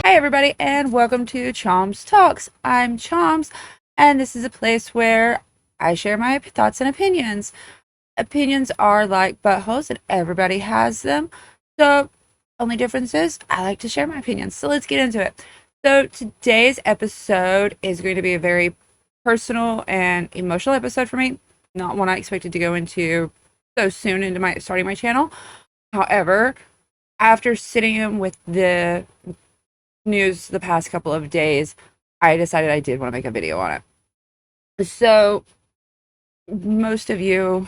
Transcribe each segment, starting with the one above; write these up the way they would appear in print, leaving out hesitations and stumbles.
Hi everybody and welcome to Choms Talks. I'm Choms and this is a place where I share my thoughts and opinions. Opinions are like buttholes and everybody has them. So only difference is I like to share my opinions. So let's get into it. So today's episode is going to be a very personal and emotional episode for me. Not one I expected to go into so soon into starting my channel. However, after sitting in with the news the past couple of days, I decided I did want to make a video on it. So most of you,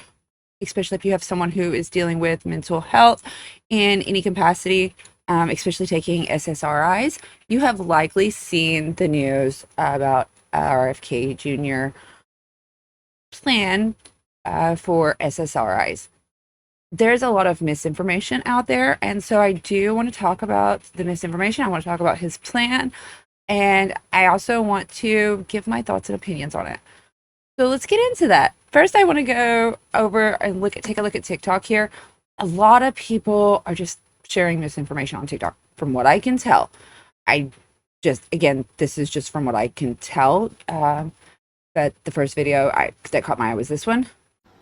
especially if you have someone who is dealing with mental health in any capacity, especially taking SSRIs, you have likely seen the news about RFKjr. plan for SSRIs. There's a lot of misinformation out there, and so I do want to talk about the misinformation. I want to talk about his plan, and I also want to give my thoughts and opinions on it. So let's get into that. First, I want to go over and take a look at TikTok here. A lot of people are just sharing misinformation on TikTok, from what I can tell. Again, this is just from what I can tell. But the first video that caught my eye was this one.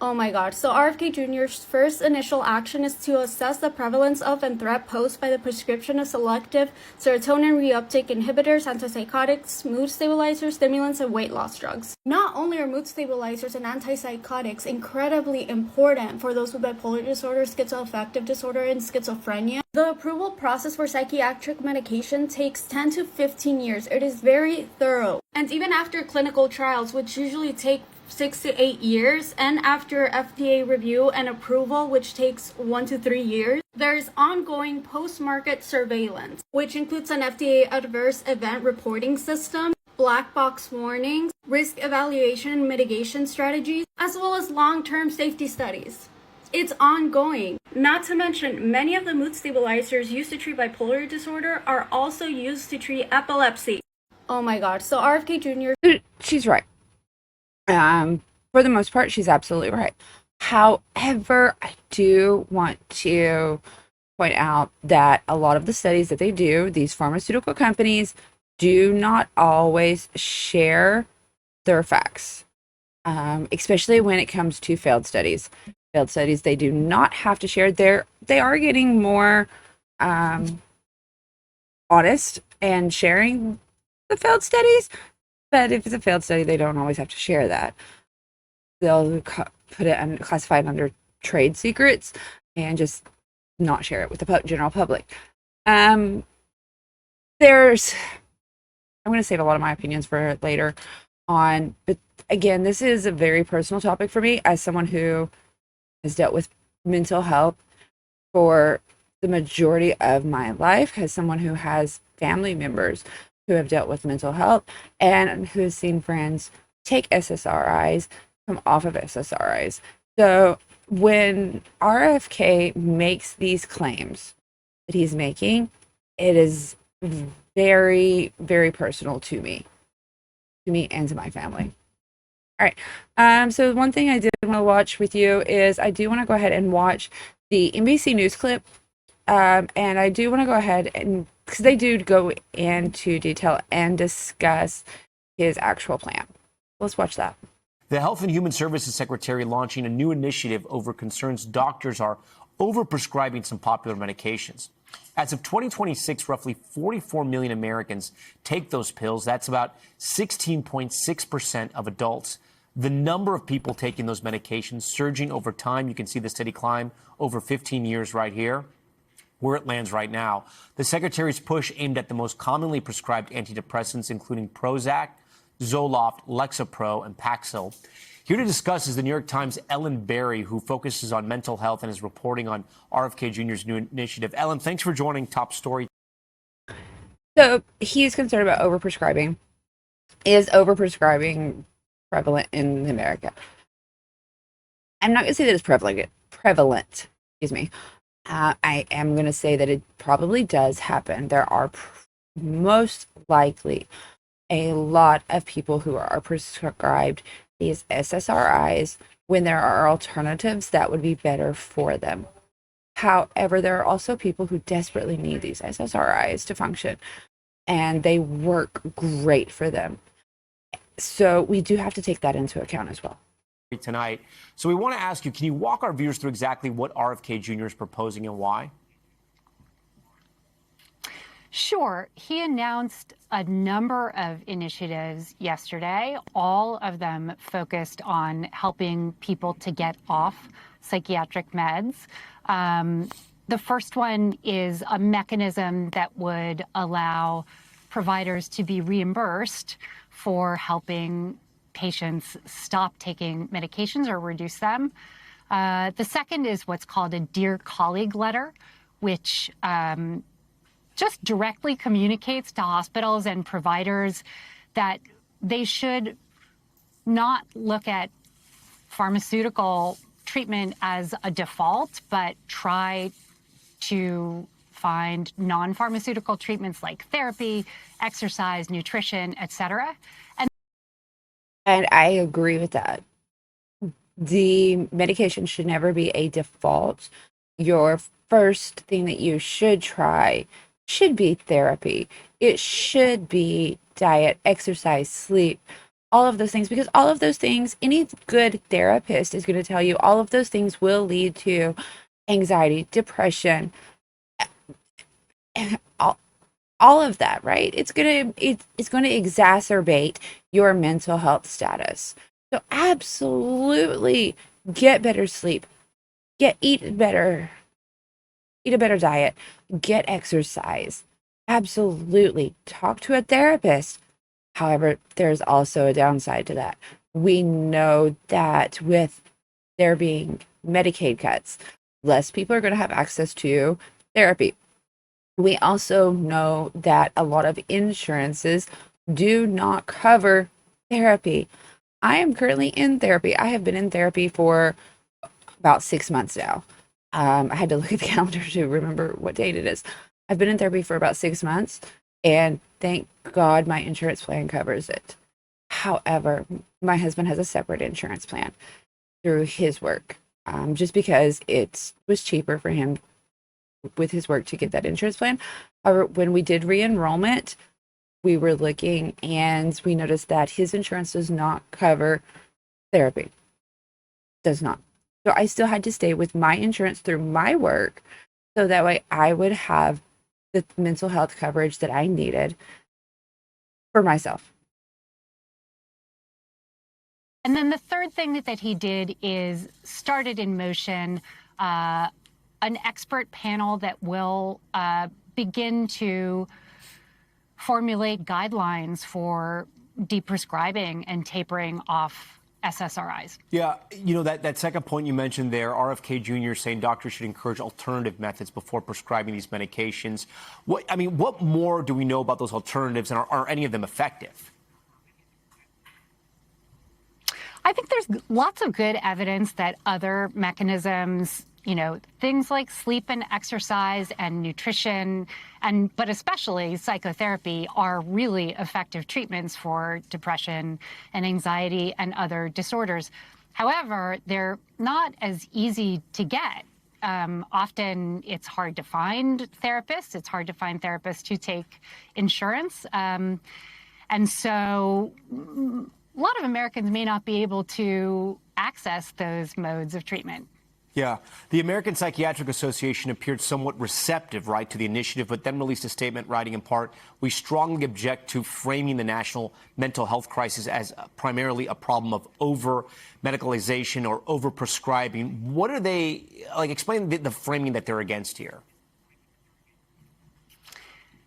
Oh my god, so RFK Jr.'s first initial action is to assess the prevalence of and threat posed by the prescription of selective serotonin reuptake inhibitors, antipsychotics, mood stabilizers, stimulants, and weight loss drugs. Not only are mood stabilizers and antipsychotics incredibly important for those with bipolar disorder, schizoaffective disorder, and schizophrenia, the approval process for psychiatric medication takes 10 to 15 years. It is very thorough. And even after clinical trials, which usually take 6 to 8 years, and after FDA review and approval, which takes 1 to 3 years, there is ongoing post-market surveillance, which includes an FDA adverse event reporting system, black box warnings, risk evaluation and mitigation strategies, as well as long-term safety studies. It's ongoing. Not to mention, many of the mood stabilizers used to treat bipolar disorder are also used to treat epilepsy. Oh my god, so RFK Jr. She's right. For the most part, she's absolutely right. However, I do want to point out that a lot of the studies that they do, these pharmaceutical companies, do not always share their facts, especially when it comes to failed studies. Failed studies, they do not have to share. They are getting more honest and sharing the failed studies. But if it's a failed study, they don't always have to share that. They'll put it and classify it under trade secrets and just not share it with the general public. I'm going to save a lot of my opinions for later on. But again, this is a very personal topic for me as someone who has dealt with mental health for the majority of my life, as someone who has family members who have dealt with mental health and who has seen friends take SSRIs, come off of SSRIs. So when RFK makes these claims that he's making, it is very, very personal to me and to my family. All right. So one thing I did want to watch with you is I do want to go ahead and watch the NBC News clip. And I do want to go ahead and, because they do go into detail and discuss his actual plan. Let's watch that. The Health and Human Services Secretary launching a new initiative over concerns doctors are overprescribing some popular medications. As of 2026, roughly 44 million Americans take those pills. That's about 16.6% of adults. The number of people taking those medications surging over time. You can see the steady climb over 15 years right here, where it lands right now. The secretary's push aimed at the most commonly prescribed antidepressants, including Prozac, Zoloft, Lexapro, and Paxil. Here to discuss is the New York Times' Ellen Berry, who focuses on mental health and is reporting on RFK Jr.'s new initiative. Ellen, thanks for joining Top Story. So he's concerned about overprescribing. Is overprescribing prevalent in America? I'm not going to say that it's prevalent. Excuse me. I am going to say that it probably does happen. There are most likely a lot of people who are prescribed these SSRIs when there are alternatives that would be better for them. However, there are also people who desperately need these SSRIs to function. and they work great for them. So we do have to take that into account as well. Tonight. So we want to ask you, can you walk our viewers through exactly what RFK Jr. is proposing and why? Sure. He announced a number of initiatives yesterday, all of them focused on helping people to get off psychiatric meds. The first one is a mechanism that would allow providers to be reimbursed for helping patients stop taking medications or reduce them. The second is what's called a Dear Colleague letter, which just directly communicates to hospitals and providers that they should not look at pharmaceutical treatment as a default, but try to find non-pharmaceutical treatments like therapy, exercise, nutrition, et cetera. And I agree with that. The medication should never be a default. Your first thing that you should try should be therapy. It should be diet, exercise, sleep, all of those things, because all of those things, any good therapist is going to tell you all of those things will lead to anxiety, depression, all of that, right? It's going to exacerbate your mental health status. So absolutely get better sleep, eat a better diet, get exercise. Absolutely talk to a therapist. However, there's also a downside to that. We know that with there being Medicaid cuts, less people are going to have access to therapy. We also know that a lot of insurances do not cover therapy. I am currently in therapy. I have been in therapy for about 6 months now. I had to look at the calendar to remember what date it is. I've been in therapy for about 6 months, and thank God my insurance plan covers it. However, my husband has a separate insurance plan through his work, just because it was cheaper for him with his work to get that insurance plan. However, when we did re-enrollment, we were looking and we noticed that his insurance does not cover therapy. Does not. So I still had to stay with my insurance through my work, so that way I would have the mental health coverage that I needed for myself. And then the third thing that he did is started in motion an expert panel that will begin to formulate guidelines for deprescribing and tapering off SSRIs. Yeah, you know, that second point you mentioned there, RFK Jr. saying doctors should encourage alternative methods before prescribing these medications. What more do we know about those alternatives, and are any of them effective? I think there's lots of good evidence that other mechanisms, things like sleep and exercise and nutrition, but especially psychotherapy, are really effective treatments for depression and anxiety and other disorders. However, they're not as easy to get. Often it's hard to find therapists. It's hard to find therapists who take insurance. And so a lot of Americans may not be able to access those modes of treatment. Yeah. The American Psychiatric Association appeared somewhat receptive, right, to the initiative, but then released a statement writing in part, "We strongly object to framing the national mental health crisis as primarily a problem of over-medicalization or over-prescribing." What are they, explain the framing that they're against here.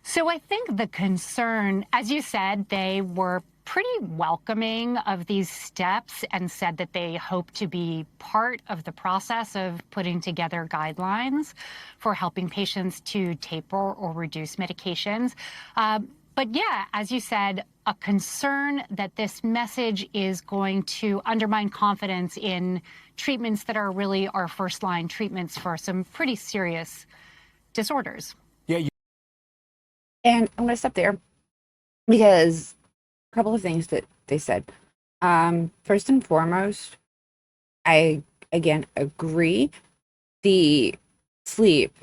So I think the concern, as you said, they were pretty welcoming of these steps and said that they hope to be part of the process of putting together guidelines for helping patients to taper or reduce medications. But yeah, as you said, a concern that this message is going to undermine confidence in treatments that are really our first-line treatments for some pretty serious disorders. Yeah. And I'm going to stop there because a couple of things that they said. First and foremost, I again agree. The sleep,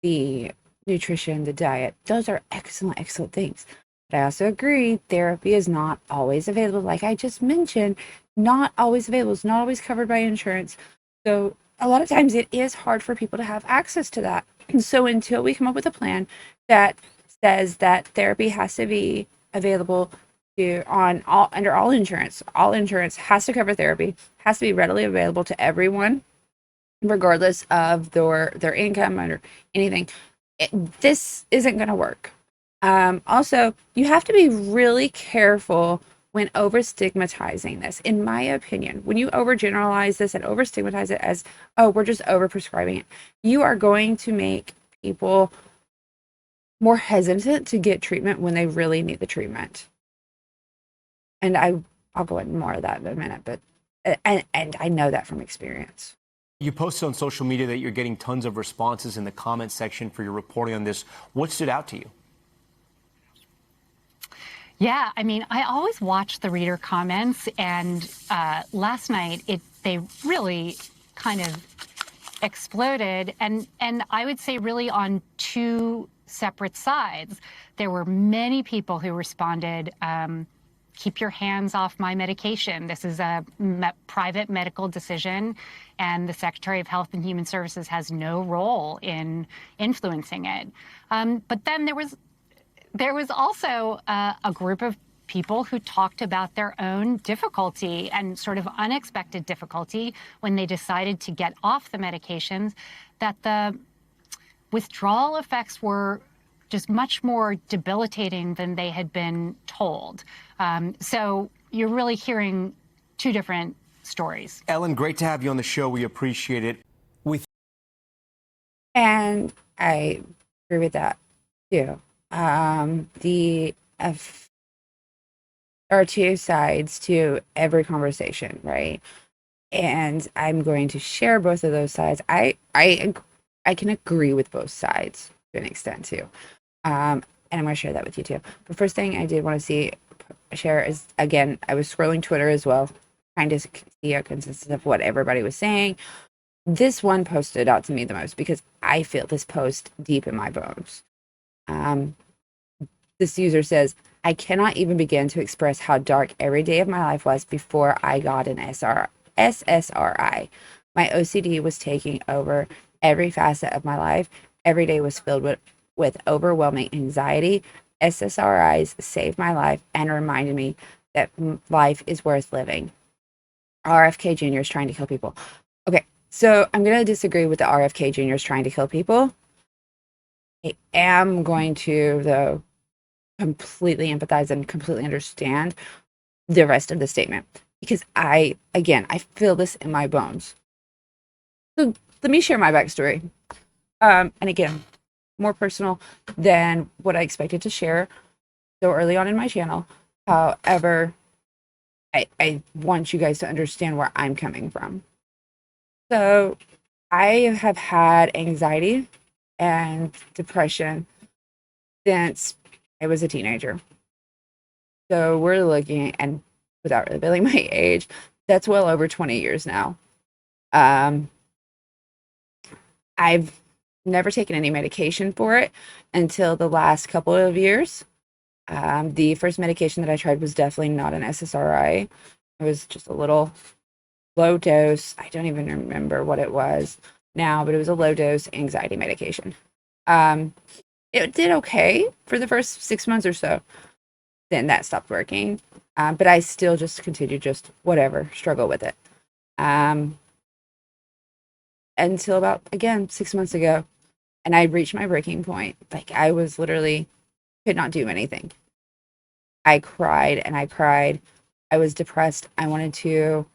the nutrition, the diet. Those are excellent, excellent things. But I also agree therapy is not always available. Like I just mentioned, not always available. It's not always covered by insurance. So a lot of times it is hard for people to have access to that. And so until we come up with a plan that says that therapy has to be available to on all under all insurance has to cover therapy, has to be readily available to everyone, regardless of their income or anything. This isn't going to work. Also, you have to be really careful when over stigmatizing this. In my opinion, when you overgeneralize this and over stigmatize it as, oh, we're just over prescribing it, you are going to make people more hesitant to get treatment when they really need the treatment. And I'll go into more of that in a minute, but and I know that from experience. You posted on social media that you're getting tons of responses in the comment section for your reporting on this. What stood out to you? Yeah, I mean, I always watch the reader comments, and last night they really kind of exploded, and I would say really on two separate sides. There were many people who responded, keep your hands off my medication. This is a private medical decision, and the Secretary of Health and Human Services has no role in influencing it. But then there was also a group of people who talked about their own difficulty and sort of unexpected difficulty when they decided to get off the medications, that the withdrawal effects were just much more debilitating than they had been told. So you're really hearing two different stories. Ellen, great to have you on the show. We appreciate it. And I agree with that too. There are two sides to every conversation, right? And I'm going to share both of those sides. I can agree with both sides to an extent too. And I'm going to share that with you too. The first thing I did want to share is, again, I was scrolling Twitter as well, trying to see a consensus of what everybody was saying. This one post stood out to me the most because I feel this post deep in my bones. This user says, I cannot even begin to express how dark every day of my life was before I got an SSRI. My OCD was taking over every facet of my life. Every day was filled with overwhelming anxiety. SSRIs saved my life and reminded me that life is worth living. RFKjr is trying to kill people. Okay, so I'm going to disagree with the RFKjr is trying to kill people. I am going to, though, completely empathize and completely understand the rest of the statement because I feel this in my bones. So let me share my backstory. And again, more personal than what I expected to share so early on in my channel. However, I want you guys to understand where I'm coming from. So I have had anxiety and depression since I was a teenager. So we're looking, and without revealing my age, that's well over 20 years now. I've never taken any medication for it until the last couple of years. The first medication that I tried was definitely not an SSRI. It was just a little low dose. I don't even remember what it was now, but it was a low dose anxiety medication. It did okay for the first 6 months or so. Then that stopped working. But I still just continued struggle with it. Until about, again, 6 months ago. And I reached my breaking point. Like I was literally, could not do anything. I cried and I cried. I was depressed. I wanted to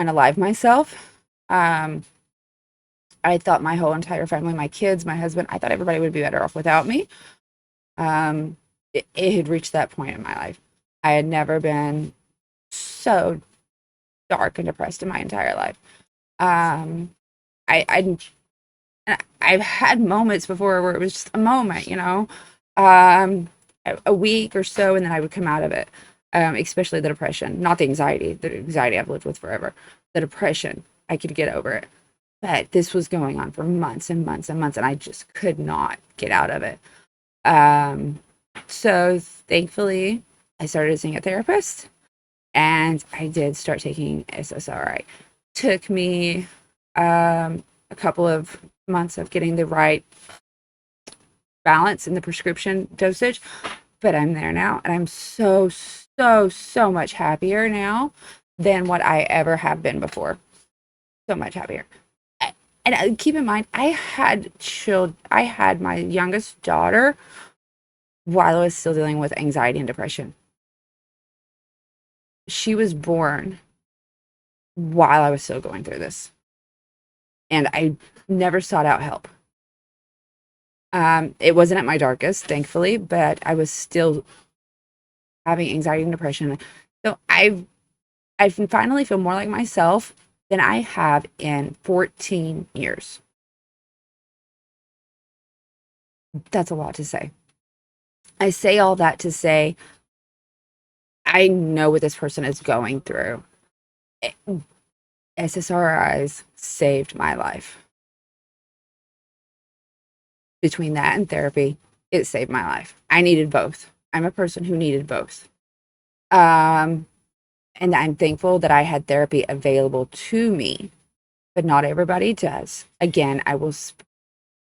unalive myself. I thought my whole entire family, my kids, my husband, I thought everybody would be better off without me. It had reached that point in my life. I had never been so dark and depressed in my entire life. I've had moments before where it was just a moment, a week or so, and then I would come out of it. Especially the depression, not the anxiety. The anxiety I've lived with forever. The depression, I could get over it. But this was going on for months and months and months, and I just could not get out of it. So thankfully, I started seeing a therapist, and I did start taking SSRI. Took me a couple of months of getting the right balance in the prescription dosage, but I'm there now, and I'm so much happier now than what I ever have been before. So much happier. And keep in mind, I had my youngest daughter while I was still dealing with anxiety and depression. She was born while I was still going through this, and I never sought out help. It wasn't at my darkest, thankfully, but I was still having anxiety and depression. So I finally feel more like myself than I have in 14 years. That's a lot to say. I say all that to say I know what this person is going through. SSRIs saved my life. Between that and therapy, it saved my life. I needed both. I'm a person who needed both. And I'm thankful that I had therapy available to me, but not everybody does. Again, I will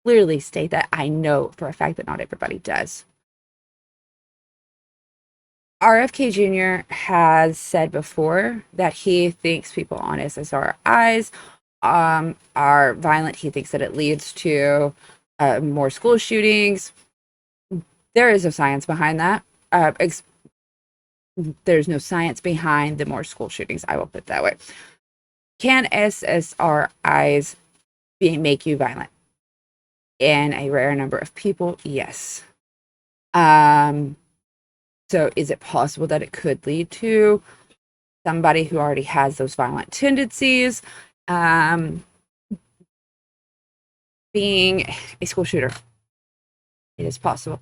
clearly state that I know for a fact that not everybody does. RFKjr has said before that he thinks people on SSRIs are violent. He thinks that it leads to more school shootings. There is no science behind that. There's no science behind the more school shootings. I will put it that way. Can SSRIs make you violent? In a rare number of people, yes. So is it possible that it could lead to somebody who already has those violent tendencies being a school shooter? It is possible.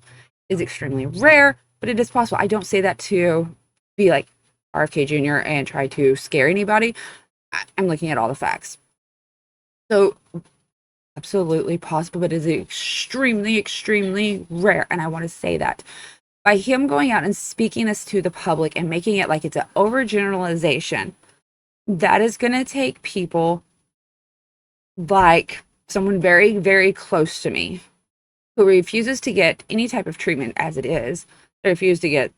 It's extremely rare, but it is possible. I don't say that to be like RFKjr and try to scare anybody. I'm looking at all the facts. So absolutely possible, but it is extremely rare. And I want to say that. By him going out and speaking this to the public and making it like it's an overgeneralization, that is going to take people like someone very close to me who refuses to get any type of treatment as it is. They refuse to get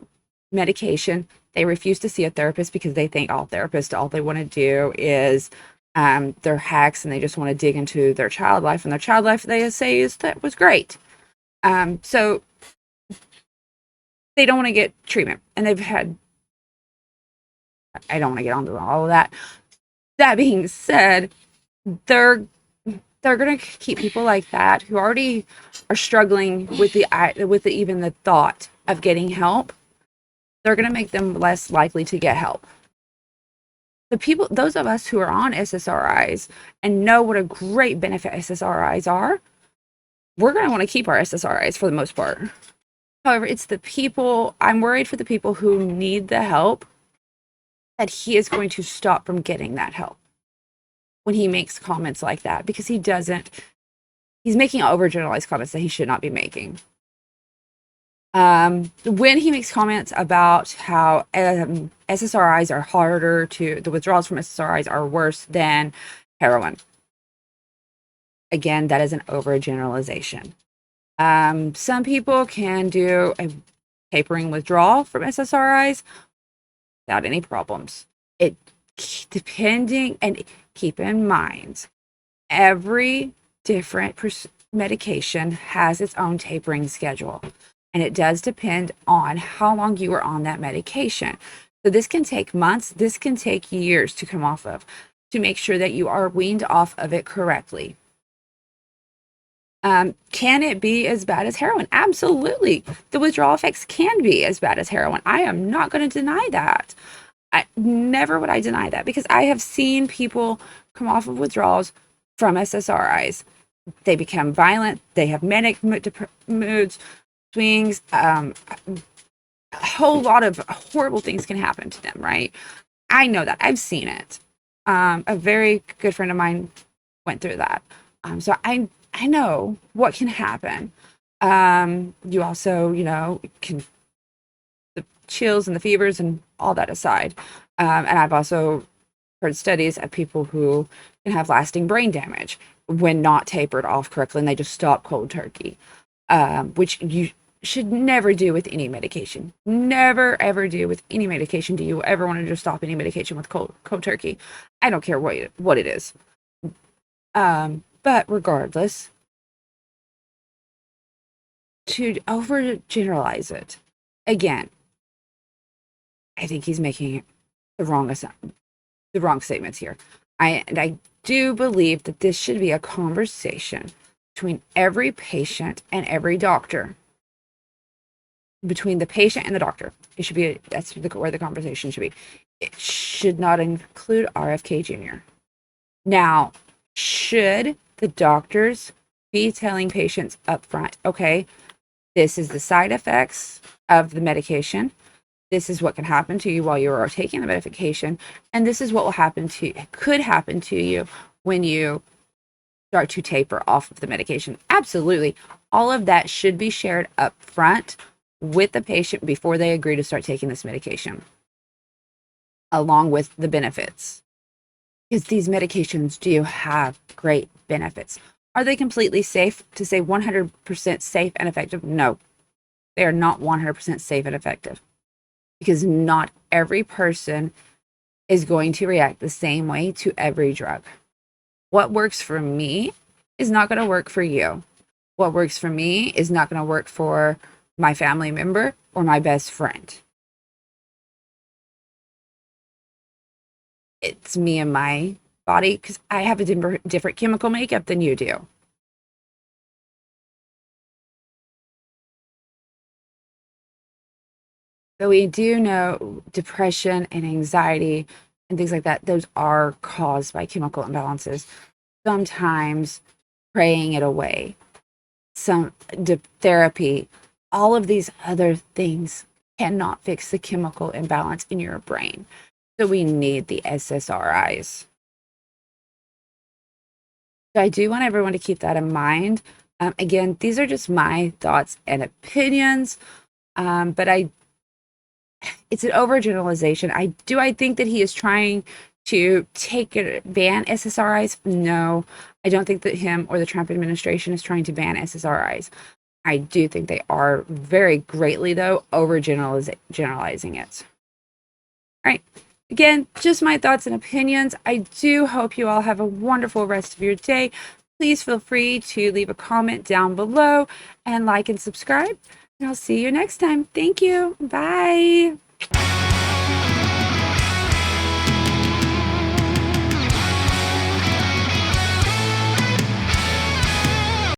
medication. They refuse to see a therapist because they think all therapists, all they want to do is they're hacks and they just want to dig into their child life, and their child life they say that was great. So they don't want to get treatment, and I don't want to get onto all of that. That being said, they're going to keep people like that who already are struggling with even the thought of getting help. They're going to make them less likely to get help. Those of us who are on SSRIs and know what a great benefit SSRIs are, we're going to want to keep our SSRIs for the most part. However, it's the people, I'm worried for the people who need the help, that he is going to stop from getting that help when he makes comments like that, because he's making overgeneralized comments that he should not be making. When he makes comments about how SSRIs are harder the withdrawals from SSRIs are worse than heroin. Again, that is an overgeneralization. Some people can do a tapering withdrawal from SSRIs without any problems. Depending, and keep in mind, every different medication has its own tapering schedule, and it does depend on how long you are on that medication. So this can take months, this can take years to come off of, to make sure that you are weaned off of it correctly. Can it be as bad as heroin? Absolutely. The withdrawal effects can be as bad as heroin. I am not going to deny that. Never would I deny that, because I have seen people come off of withdrawals from SSRIs. They become violent. They have manic moods, swings. A whole lot of horrible things can happen to them, right? I know that. I've seen it. A very good friend of mine went through that. So I know what can happen. You also, can, the chills and the fevers and all that aside. And I've also heard studies of people who can have lasting brain damage when not tapered off correctly and they just stop cold turkey, which you should never do with any medication. Never, ever do with any medication. Do you ever want to just stop any medication with cold turkey? I don't care what it is. But regardless, to overgeneralize it, again, I think he's making the wrong statements here. I do believe that this should be a conversation between every patient and every doctor. Between the patient and the doctor, it should be that's where the conversation should be. It should not include RFK Jr. Now, should the doctors be telling patients up front, okay, this is the side effects of the medication. This is what can happen to you while you are taking the medication. And this is what could happen to you when you start to taper off of the medication. Absolutely. All of that should be shared up front with the patient before they agree to start taking this medication, along with the benefits. Because these medications do have great benefits. Are they completely safe? To say 100% safe and effective? No, they are not 100% safe and effective. Because not every person is going to react the same way to every drug. What works for me is not going to work for you. What works for me is not going to work for my family member or my best friend. It's me and my body, because I have a different chemical makeup than you do. But we do know depression and anxiety and things like that, those are caused by chemical imbalances. Sometimes praying it away, some therapy, all of these other things cannot fix the chemical imbalance in your brain. So we need the SSRIs. So I do want everyone to keep that in mind. Again, these are just my thoughts and opinions, but it's an overgeneralization. I think that he is trying to ban SSRIs? No, I don't think that him or the Trump administration is trying to ban SSRIs. I do think they are very greatly, though, generalizing it. All right. Again, just my thoughts and opinions. I do hope you all have a wonderful rest of your day. Please feel free to leave a comment down below and like and subscribe. And I'll see you next time. Thank you. Bye.